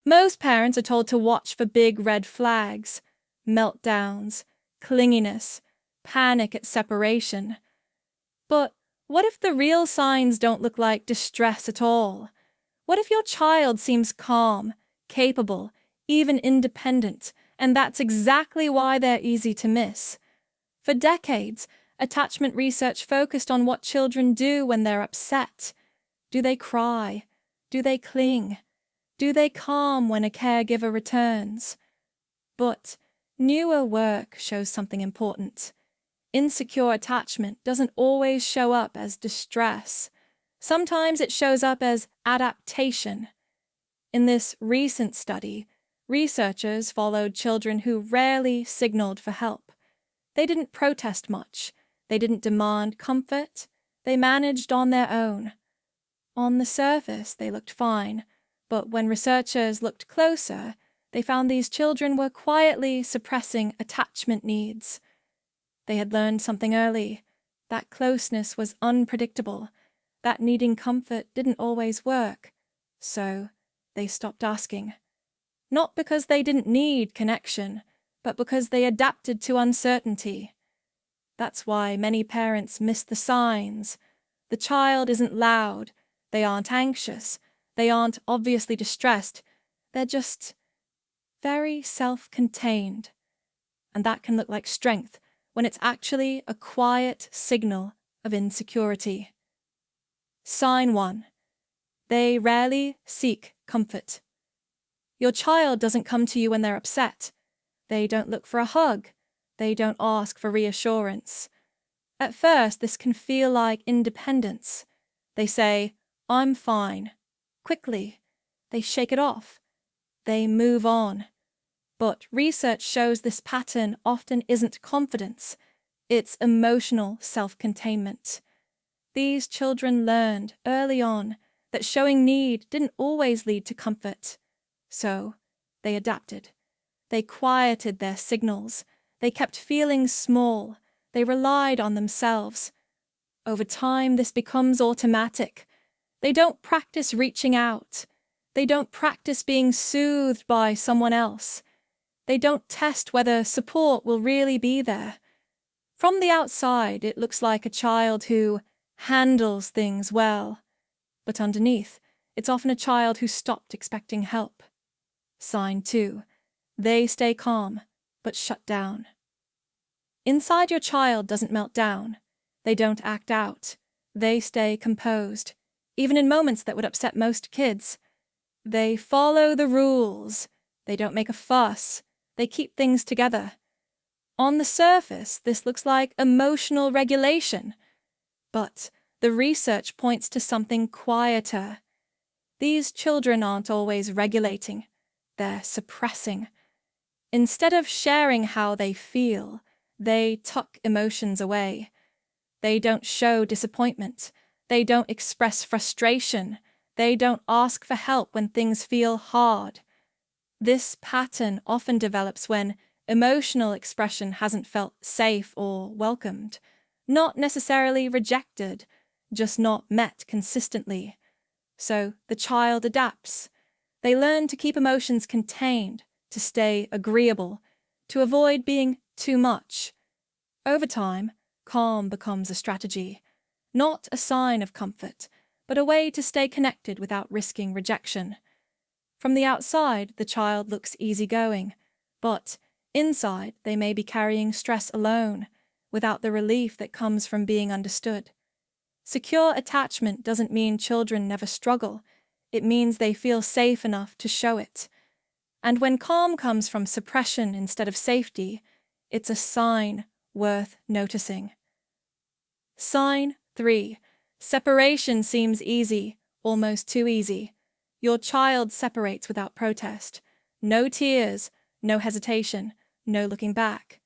Most parents are told to watch for big red flags, meltdowns, clinginess, panic at separation. But what if the real signs don't look like distress at all? What if your child seems calm, capable, even independent, and that's exactly why they're easy to miss? For decades, attachment research focused on what children do when they're upset. Do they cry? Do they cling? Do they calm when a caregiver returns? But newer work shows something important. Insecure attachment doesn't always show up as distress. Sometimes it shows up as adaptation. In this recent study, researchers followed children who rarely signaled for help. They didn't protest much. They didn't demand comfort. They managed on their own. On the surface, they looked fine, but when researchers looked closer, they found these children were quietly suppressing attachment needs. They had learned something early. That closeness was unpredictable. That needing comfort didn't always work. So they stopped asking. Not because they didn't need connection, but because they adapted to uncertainty. That's why many parents miss the signs. The child isn't loud. They aren't anxious. They aren't obviously distressed. They're just very self-contained. And that can look like strength when it's actually a quiet signal of insecurity. Sign 1. They rarely seek comfort. Your child doesn't come to you when they're upset. They don't look for a hug. They don't ask for reassurance. At first, this can feel like independence. They say, "I'm fine." Quickly. They shake it off. They move on. But research shows this pattern often isn't confidence. It's emotional self-containment. These children learned early on that showing need didn't always lead to comfort. So they adapted. They quieted their signals. They kept feeling small. They relied on themselves. Over time, this becomes automatic. They don't practice reaching out. They don't practice being soothed by someone else. They don't test whether support will really be there. From the outside, it looks like a child who handles things well. But underneath, it's often a child who stopped expecting help. Sign 2. They stay calm, but shut down. Inside your child doesn't melt down. They don't act out. They stay composed, even in moments that would upset most kids. They follow the rules. They don't make a fuss. They keep things together. On the surface, this looks like emotional regulation. But the research points to something quieter. These children aren't always regulating. They're suppressing. Instead of sharing how they feel, they tuck emotions away. They don't show disappointment. They don't express frustration. They don't ask for help when things feel hard. This pattern often develops when emotional expression hasn't felt safe or welcomed, not necessarily rejected, just not met consistently. So the child adapts. They learn to keep emotions contained, to stay agreeable, to avoid being too much. Over time, calm becomes a strategy, not a sign of comfort, but a way to stay connected without risking rejection. From the outside, the child looks easygoing, but inside they may be carrying stress alone, without the relief that comes from being understood. Secure attachment doesn't mean children never struggle. It means they feel safe enough to show it. And when calm comes from suppression instead of safety, it's a sign worth noticing. Sign 3. Separation seems easy, almost too easy. Your child separates without protest. No tears, no hesitation, no looking back.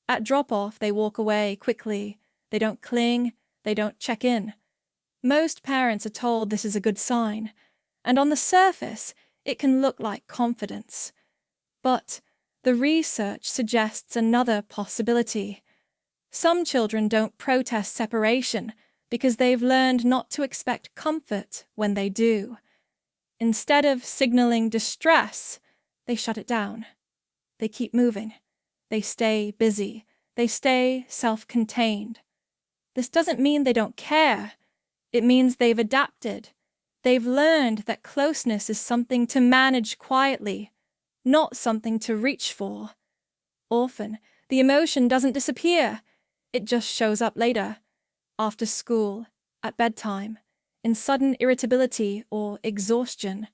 At drop-off, they walk away quickly. They don't cling. They don't check in. Most parents are told this is a good sign, and on the surface, it can look like confidence. But the research suggests another possibility. Some children don't protest separation because they've learned not to expect comfort when they do. instead of signaling distress, they shut it down. They keep moving. They stay busy. They stay self-contained. This doesn't mean they don't care. It means they've adapted. They've learned that closeness is something to manage quietly, not something to reach for. Often, the emotion doesn't disappear. It just shows up later, after school, at bedtime, in sudden irritability or exhaustion.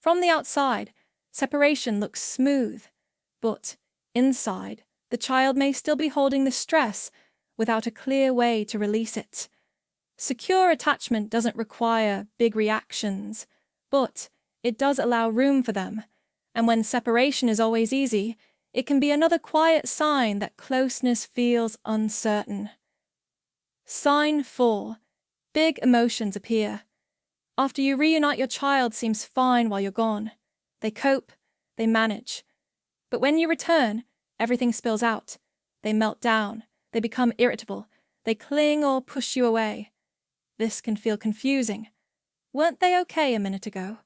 From the outside, separation looks smooth, but inside, the child may still be holding the stress without a clear way to release it. Secure attachment doesn't require big reactions, but it does allow room for them, and when separation is always easy, it can be another quiet sign that closeness feels uncertain. Sign 4. Big emotions appear. After you reunite, your child seems fine while you're gone. They cope, they manage. But when you return, everything spills out. They melt down, they become irritable, they cling or push you away. This can feel confusing. Weren't they okay a minute ago?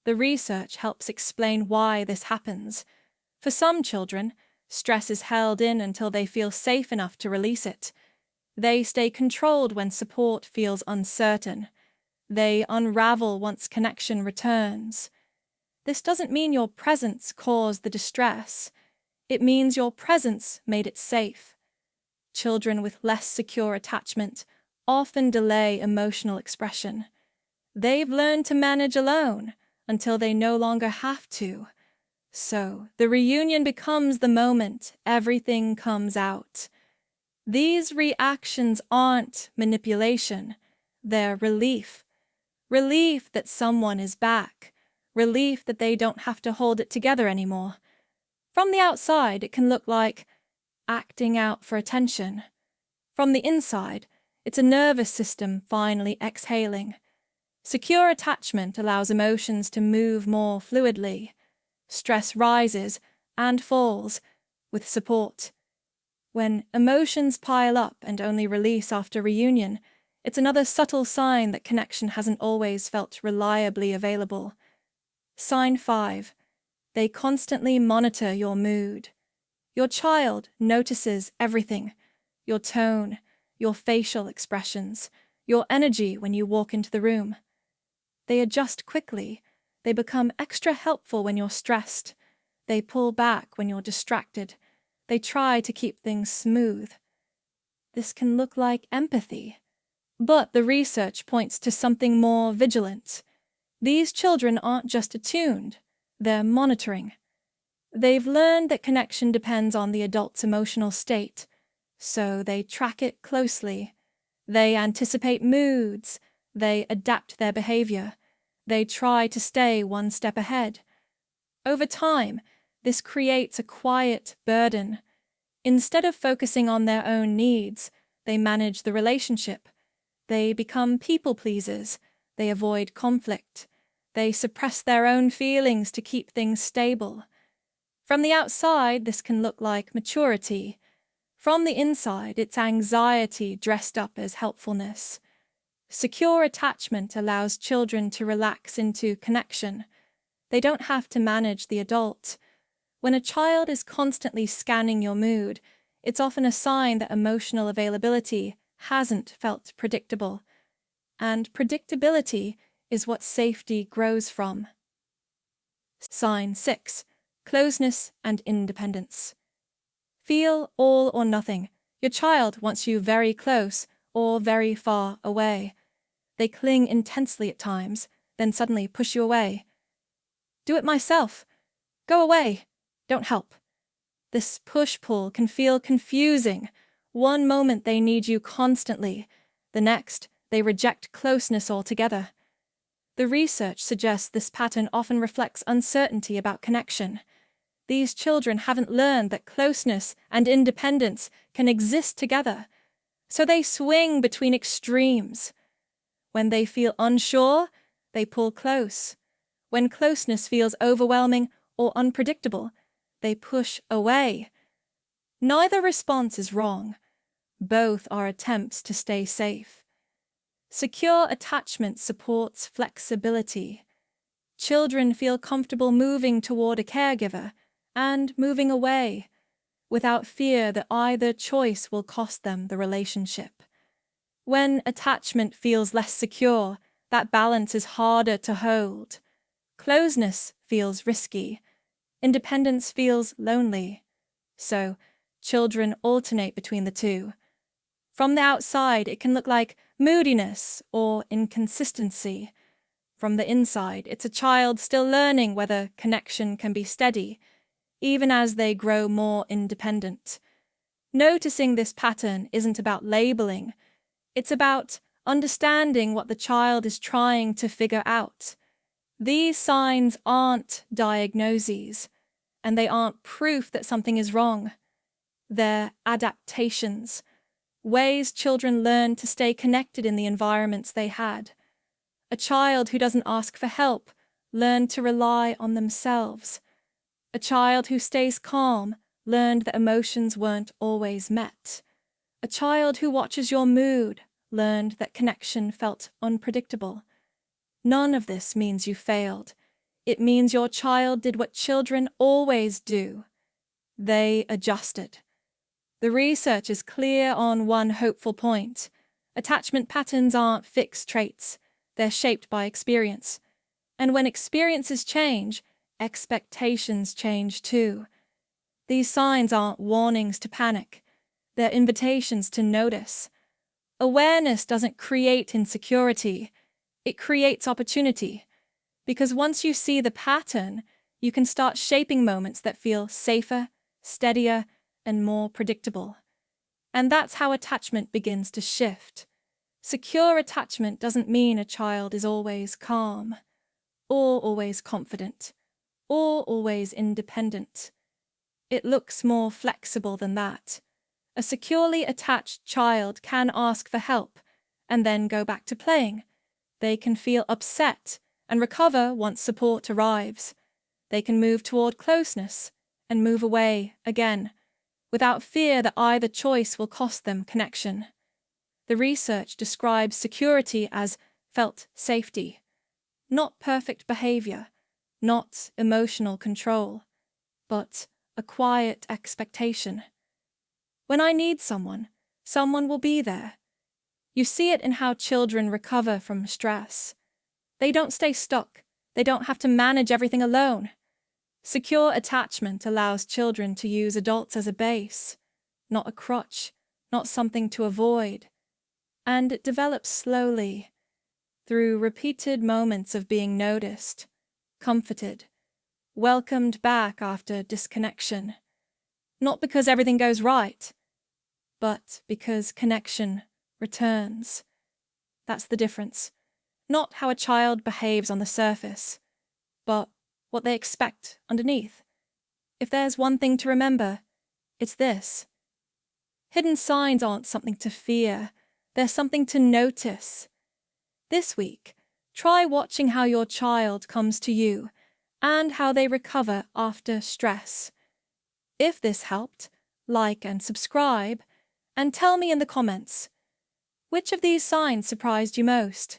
The research helps explain why this happens. For some children, stress is held in until they feel safe enough to release it. They stay controlled when support feels uncertain. They unravel once connection returns. This doesn't mean your presence caused the distress. It means your presence made it safe. Children with less secure attachment often delay emotional expression. They've learned to manage alone until they no longer have to. So the reunion becomes the moment everything comes out. These reactions aren't manipulation. They're relief. Relief that someone is back. Relief that they don't have to hold it together anymore. From the outside, it can look like acting out for attention. From the inside, it's a nervous system finally exhaling. Secure attachment allows emotions to move more fluidly. Stress rises and falls with support. When emotions pile up and only release after reunion, it's another subtle sign that connection hasn't always felt reliably available. Sign 5. They constantly monitor your mood. Your child notices everything: your tone, your facial expressions, your energy when you walk into the room. They adjust quickly. They become extra helpful when you're stressed. They pull back when you're distracted. They try to keep things smooth. This can look like empathy, but the research points to something more vigilant. These children aren't just attuned, they're monitoring. They've learned that connection depends on the adult's emotional state, so they track it closely. They anticipate moods. They adapt their behavior. They try to stay one step ahead. Over time, this creates a quiet burden. Instead of focusing on their own needs, they manage the relationship. They become people pleasers. They avoid conflict. They suppress their own feelings to keep things stable. From the outside, this can look like maturity. From the inside, it's anxiety dressed up as helpfulness. Secure attachment allows children to relax into connection. They don't have to manage the adult. When a child is constantly scanning your mood, it's often a sign that emotional availability hasn't felt predictable. And predictability is what safety grows from. Sign 6. Closeness and independence. Feel all or nothing. Your child wants you very close or very far away. They cling intensely at times, then suddenly push you away. Do it myself. Go away. Don't help. This push-pull can feel confusing. One moment they need you constantly. The next, they reject closeness altogether. The research suggests this pattern often reflects uncertainty about connection. These children haven't learned that closeness and independence can exist together, so they swing between extremes. When they feel unsure, they pull close. When closeness feels overwhelming or unpredictable, they push away. Neither response is wrong. Both are attempts to stay safe. Secure attachment supports flexibility. Children feel comfortable moving toward a caregiver and moving away, without fear that either choice will cost them the relationship. When attachment feels less secure, that balance is harder to hold. Closeness feels risky. Independence feels lonely. So, children alternate between the two. From the outside, it can look like moodiness or inconsistency. From the inside, it's a child still learning whether connection can be steady, even as they grow more independent. Noticing this pattern isn't about labeling. It's about understanding what the child is trying to figure out. These signs aren't diagnoses, and they aren't proof that something is wrong. They're adaptations, ways children learn to stay connected in the environments they had. A child who doesn't ask for help learned to rely on themselves. A child who stays calm learned that emotions weren't always met. A child who watches your mood learned that connection felt unpredictable. None of this means you failed. It means your child did what children always do. They adjusted. The research is clear on one hopeful point. Attachment patterns aren't fixed traits. They're shaped by experience. And when experiences change, expectations change too. These signs aren't warnings to panic. They're invitations to notice. Awareness doesn't create insecurity. It creates opportunity. Because once you see the pattern, you can start shaping moments that feel safer, steadier, and more predictable. And that's how attachment begins to shift. Secure attachment doesn't mean a child is always calm, or always confident, or always independent. It looks more flexible than that. A securely attached child can ask for help and then go back to playing. They can feel upset and recover once support arrives. They can move toward closeness and move away again, without fear that either choice will cost them connection. The research describes security as felt safety, not perfect behavior, not emotional control, but a quiet expectation. When I need someone, someone will be there. You see it in how children recover from stress. They don't stay stuck. They don't have to manage everything alone. Secure attachment allows children to use adults as a base, not a crutch, not something to avoid. And it develops slowly, through repeated moments of being noticed, comforted, welcomed back after disconnection. Not because everything goes right, but because connection returns. That's the difference. Not how a child behaves on the surface, but what they expect underneath. If there's one thing to remember, it's this. Hidden signs aren't something to fear. They're something to notice. This week, try watching how your child comes to you and how they recover after stress. If this helped, like and subscribe, and tell me in the comments, which of these signs surprised you most?